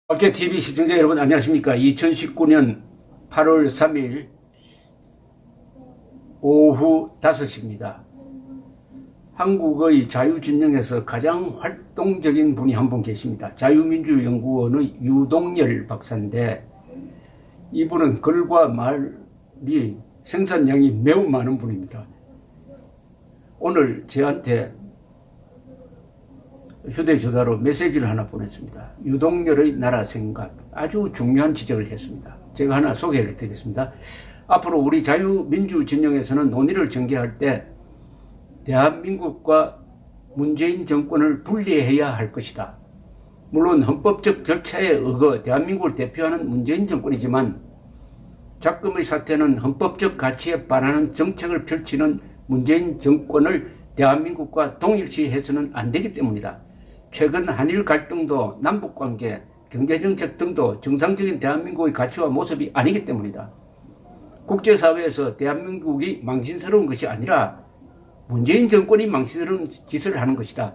박재TV 시청자 여러분 안녕하십니까. 2019년 8월 3일 오후 5시입니다. 한국의 자유진영에서 가장 활동적인 분이 한 분 계십니다. 자유민주연구원의 유동열 박사인데, 이분은 글과 말이 생산량이 매우 많은 분입니다. 오늘 저한테 휴대전화로 메시지를 하나 보냈습니다. 유동열의 나라 생각, 아주 중요한 지적을 했습니다. 제가 하나 소개를 드리겠습니다. 앞으로 우리 자유민주진영에서는 논의를 전개할 때 대한민국과 문재인 정권을 분리해야 할 것이다. 물론 헌법적 절차에 의거 대한민국을 대표하는 문재인 정권이지만 작금의 사태는 헌법적 가치에 반하는 정책을 펼치는 문재인 정권을 대한민국과 동일시해서는 안 되기 때문이다. 최근 한일 갈등도 남북관계, 경제정책 등도 정상적인 대한민국의 가치와 모습이 아니기 때문이다. 국제사회에서 대한민국이 망신스러운 것이 아니라 문재인 정권이 망신스러운 짓을 하는 것이다.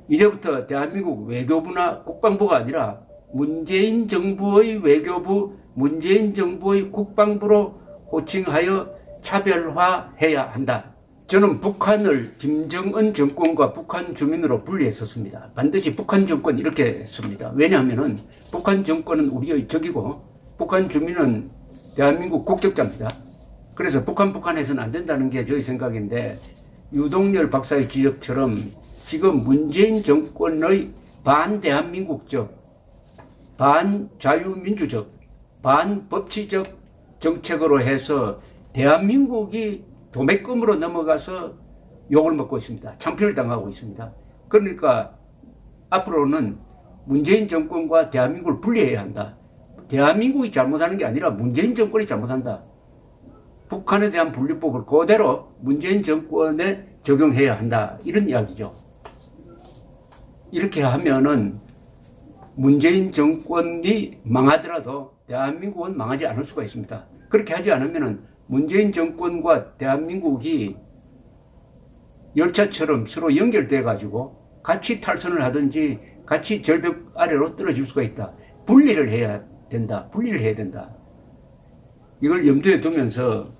이제부터 대한민국 외교부나 국방부가 아니라 문재인 정부의 외교부, 문재인 정부의 국방부로 호칭하여 차별화해야 한다. 저는 북한을 김정은 정권과 북한 주민으로 분리했었습니다. 반드시 북한 정권 이렇게 했습니다. 왜냐하면 북한 정권은 우리의 적이고 북한 주민은 대한민국 국적자입니다. 그래서 북한해서는 안 된다는 게 저희 생각인데, 유동열 박사의 지적처럼 지금 문재인 정권의 반대한민국적, 반자유민주적, 반법치적 정책으로 해서 대한민국이 도매금으로 넘어가서 욕을 먹고 있습니다. 창피를 당하고 있습니다. 그러니까 앞으로는 문재인 정권과 대한민국을 분리해야 한다. 대한민국이 잘못하는 게 아니라 문재인 정권이 잘못한다. 북한에 대한 분리법을 그대로 문재인 정권에 적용해야 한다. 이런 이야기죠. 이렇게 하면은 문재인 정권이 망하더라도 대한민국은 망하지 않을 수가 있습니다. 그렇게 하지 않으면은 문재인 정권과 대한민국이 열차처럼 서로 연결돼 가지고 같이 탈선을 하든지 같이 절벽 아래로 떨어질 수가 있다. 분리를 해야 된다. 분리를 해야 된다. 이걸 염두에 두면서,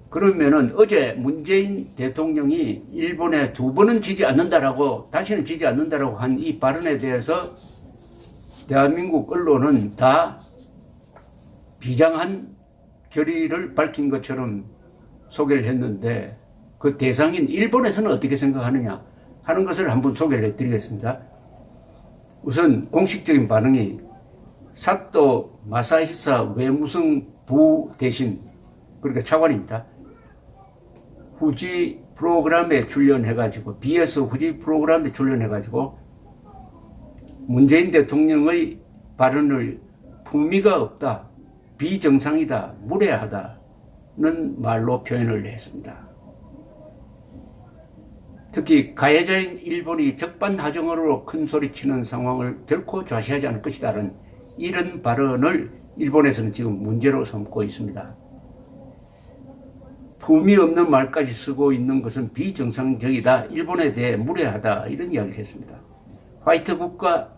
그러면은 어제 문재인 대통령이 일본에 2번은 지지 않는다라고, 다시는 지지 않는다라고 한 이 발언에 대해서 대한민국 언론은 다 비장한 결의를 밝힌 것처럼 소개를 했는데, 그 대상인 일본에서는 어떻게 생각하느냐 하는 것을 한번 소개를 해드리겠습니다. 우선 공식적인 반응이, 사또 마사히사 외무성 부 대신, 그러니까 차관입니다. 후지 프로그램에 출연해가지고, BS 후지 프로그램에 출연해가지고 문재인 대통령의 발언을 품위가 없다, 비정상이다, 무례하다는 말로 표현을 했습니다. 특히 가해자인 일본이 적반하장으로 큰 소리치는 상황을 결코 좌시하지 않을 것이다는 이런 발언을 일본에서는 지금 문제로 삼고 있습니다. 품위 없는 말까지 쓰고 있는 것은 비정상적이다, 일본에 대해 무례하다, 이런 이야기를 했습니다. 화이트북과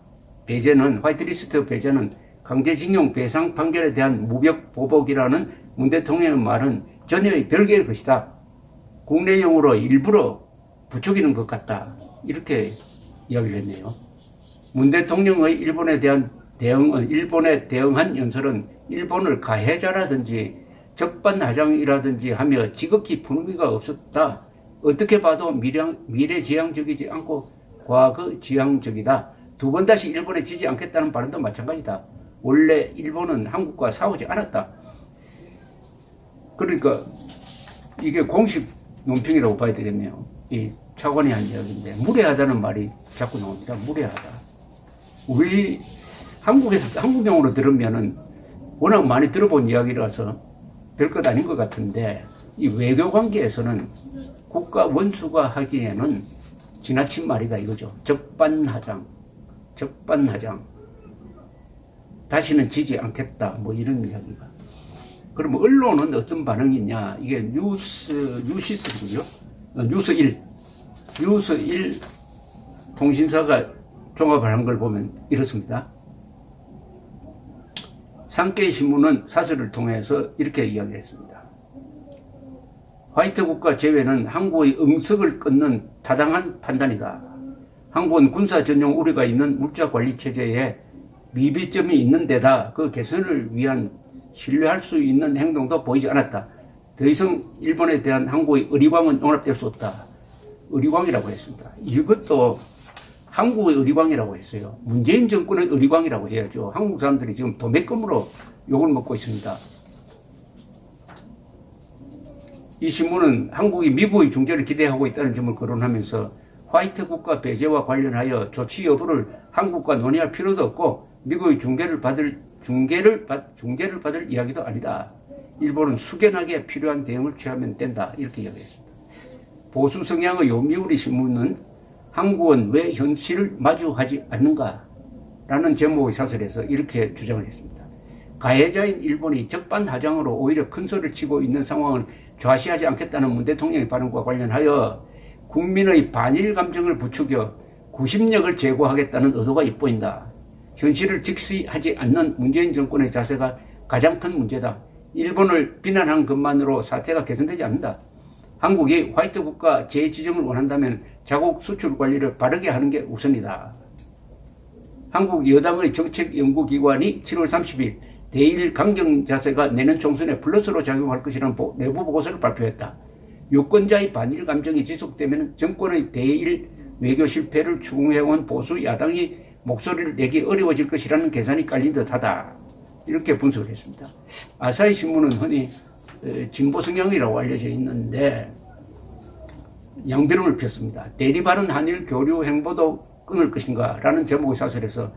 배제는, 화이트리스트 배제는 강제징용 배상 판결에 대한 무력 보복이라는 문 대통령의 말은 전혀 별개의 것이다. 국내용으로 일부러 부추기는 것 같다. 이렇게 이야기를 했네요. 문 대통령의 일본에 대응한 연설은 일본을 가해자라든지 적반하장이라든지 하며 지극히 품위가 없었다. 어떻게 봐도 미래지향적이지 않고 과거지향적이다. 2번 다시 일본에 지지 않겠다는 발언도 마찬가지다. 원래 일본은 한국과 싸우지 않았다. 그러니까 이게 공식 논평이라고 봐야 되겠네요. 이 차관이 한 이야기인데, 무례하다는 말이 자꾸 나옵니다. 무례하다. 우리 한국에서 한국용어로 들으면은 워낙 많이 들어본 이야기라서 별것 아닌 것 같은데, 이 외교 관계에서는 국가 원수가 하기에는 지나친 말이다 이거죠. 적반하장. 다시는 지지 않겠다, 뭐 이런 이야기가. 그러면 언론은 어떤 반응이냐? 이게 뉴시스군요. 뉴스 1 통신사가 종합을 한 걸 보면 이렇습니다. 산케이 신문은 사설을 통해서 이렇게 이야기했습니다. 화이트 국가 제외는 한국의 응석을 끊는 타당한 판단이다. 한국은 군사 전용 우려가 있는 물자 관리 체제에 미비점이 있는 데다 그 개선을 위한 신뢰할 수 있는 행동도 보이지 않았다. 더 이상 일본에 대한 한국의 의리광은 용납될 수 없다. 의리광이라고 했습니다. 이것도 한국의 의리광이라고 했어요. 문재인 정권의 의리광이라고 해야죠. 한국 사람들이 지금 도매금으로 욕을 먹고 있습니다. 이 신문은 한국이 미국의 중재를 기대하고 있다는 점을 거론하면서 화이트 국가 배제와 관련하여 조치 여부를 한국과 논의할 필요도 없고 미국의 중재를 받을 이야기도 아니다. 일본은 숙연하게 필요한 대응을 취하면 된다. 이렇게 이야기했습니다. 보수 성향의 요미우리 신문은 한국은 왜 현실을 마주하지 않는가? 라는 제목의 사설에서 이렇게 주장을 했습니다. 가해자인 일본이 적반하장으로 오히려 큰 소리를 치고 있는 상황을 좌시하지 않겠다는 문 대통령의 발언과 관련하여 국민의 반일 감정을 부추겨 구심력을 제고하겠다는 의도가 엿보인다. 현실을 직시하지 않는 문재인 정권의 자세가 가장 큰 문제다. 일본을 비난한 것만으로 사태가 개선되지 않는다. 한국이 화이트 국가 재지정을 원한다면 자국 수출 관리를 바르게 하는 게 우선이다. 한국 여당의 정책연구기관이 7월 30일 대일 강경 자세가 내년 총선에 플러스로 작용할 것이라는 내부 보고서를 발표했다. 유권자의 반일 감정이 지속되면 정권의 대일 외교 실패를 추궁해온 보수 야당이 목소리를 내기 어려워질 것이라는 계산이 깔린 듯하다. 이렇게 분석을 했습니다. 아사히 신문은 흔히 진보 성향이라고 알려져 있는데 양비론을 폈습니다. 대립하는 한일 교류 행보도 끊을 것인가 라는 제목의 사설에서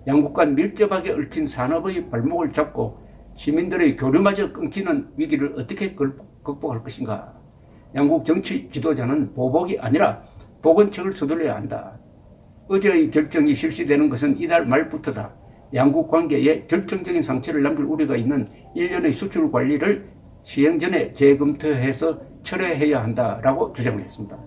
양국 간 밀접하게 얽힌 산업의 발목을 잡고 시민들의 교류마저 끊기는 위기를 어떻게 극복할 것인가. 양국 정치 지도자는 보복이 아니라 보건책을 서둘러야 한다. 어제의 결정이 실시되는 것은 이달 말부터다. 양국 관계에 결정적인 상처를 남길 우려가 있는 일련의 수출 관리를 시행 전에 재검토해서 철회해야 한다라고 주장을 했습니다.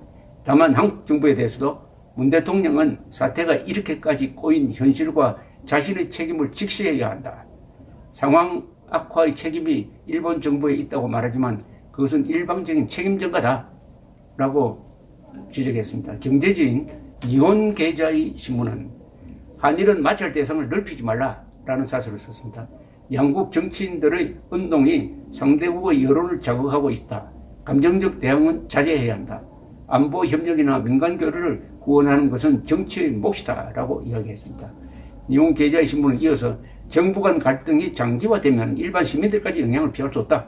다만 한국 정부에 대해서도 문 대통령은 사태가 이렇게까지 꼬인 현실과 자신의 책임을 직시해야 한다. 상황 악화의 책임이 일본 정부에 있다고 말하지만 그것은 일방적인 책임 전가다 라고 지적했습니다. 경제지인 이혼 계좌의 신문은 한일은 마찰 대상을 넓히지 말라라는 사설을 썼습니다. 양국 정치인들의 운동이 상대국의 여론을 자극하고 있다. 감정적 대응은 자제해야 한다. 안보 협력이나 민간 교류를 구원하는 것은 정치의 몫이다 라고 이야기했습니다. 이혼 계좌의 신문은 이어서 정부 간 갈등이 장기화되면 일반 시민들까지 영향을 피할 수 없다.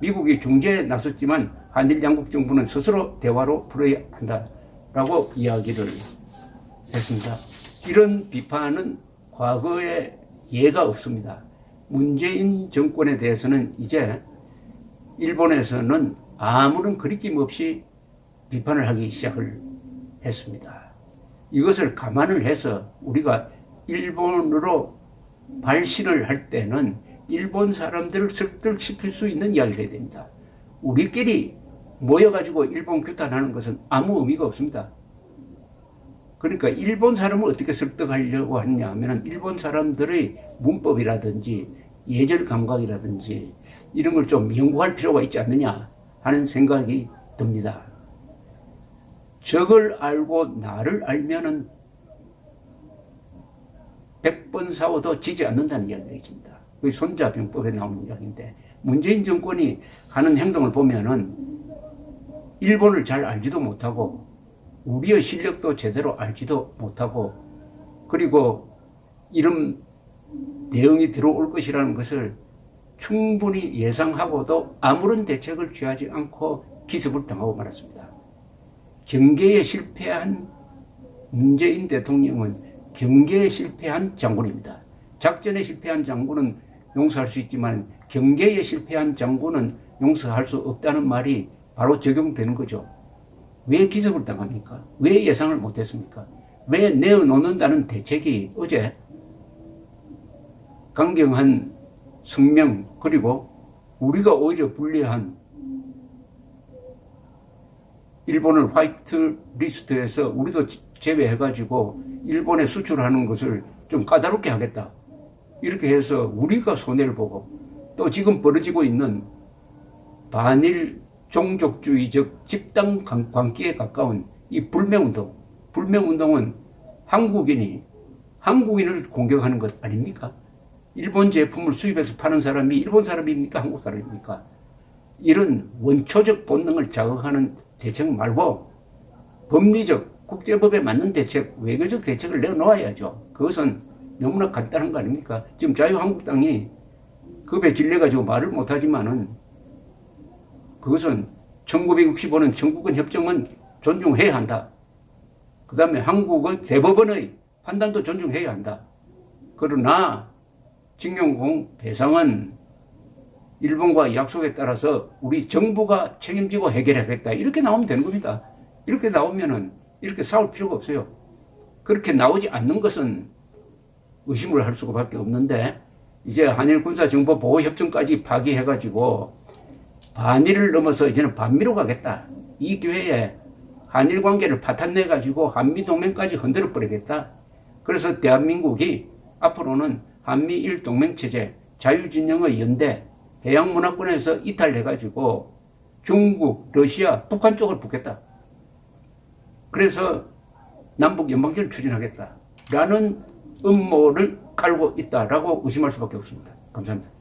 미국이 중재에 나섰지만 한일 양국 정부는 스스로 대화로 풀어야 한다라고 이야기를 했습니다. 이런 비판은 과거에 예가 없습니다. 문재인 정권에 대해서는 이제 일본에서는 아무런 거리낌 없이 비판을 하기 시작을 했습니다. 이것을 감안을 해서 우리가 일본으로 발신을 할 때는 일본 사람들을 설득시킬 수 있는 이야기를 해야 됩니다. 우리끼리 모여가지고 일본 규탄하는 것은 아무 의미가 없습니다. 그러니까 일본 사람을 어떻게 설득하려고 하느냐 하면 일본 사람들의 문법이라든지 예절 감각이라든지 이런 걸 좀 연구할 필요가 있지 않느냐 하는 생각이 듭니다. 적을 알고 나를 알면은 100번 싸워도 지지 않는다는 이야기가 있습니다. 그게 손자병법에 나오는 이야기인데 문재인 정권이 하는 행동을 보면은 일본을 잘 알지도 못하고 우리의 실력도 제대로 알지도 못하고 그리고 이런 대응이 들어올 것이라는 것을 충분히 예상하고도 아무런 대책을 취하지 않고 기습을 당하고 말았습니다. 경계에 실패한 문재인 대통령은 경계에 실패한 장군입니다. 작전에 실패한 장군은 용서할 수 있지만 경계에 실패한 장군은 용서할 수 없다는 말이 바로 적용되는 거죠. 왜 기습을 당합니까? 왜 예상을 못했습니까? 왜 내어놓는다는 대책이 어제 강경한 성명 그리고 우리가 오히려 불리한 일본을 화이트 리스트에서 우리도 제외해가지고 일본에 수출하는 것을 좀 까다롭게 하겠다. 이렇게 해서 우리가 손해를 보고 또 지금 벌어지고 있는 반일 종족주의적 집단 광기에 가까운 이 불매운동은 한국인을 공격하는 것 아닙니까? 일본 제품을 수입해서 파는 사람이 일본 사람입니까? 한국 사람입니까? 이런 원초적 본능을 자극하는 대책 말고 법리적, 국제법에 맞는 대책, 외교적 대책을 내놓아야죠. 그것은 너무나 간단한 거 아닙니까? 지금 자유한국당이 급에 질려가지고 말을 못하지만은 그것은 1965년 청구권 협정은 존중해야 한다. 그 다음에 한국의 대법원의 판단도 존중해야 한다. 그러나 징용공 배상은 일본과 약속에 따라서 우리 정부가 책임지고 해결하겠다. 이렇게 나오면 되는 겁니다. 이렇게 나오면은 이렇게 싸울 필요가 없어요. 그렇게 나오지 않는 것은 의심을 할 수가 밖에 없는데 이제 한일 군사정보보호협정까지 파기해가지고 반일을 넘어서 이제는 반미로 가겠다. 이 기회에 한일 관계를 파탄내가지고 한미동맹까지 흔들어 버리겠다. 그래서 대한민국이 앞으로는 한미일 동맹체제, 자유진영의 연대, 해양문화권에서 이탈해가지고 중국, 러시아, 북한 쪽을 붙겠다. 그래서 남북연방제를 추진하겠다. 라는 음모를 깔고 있다라고 의심할 수밖에 없습니다. 감사합니다.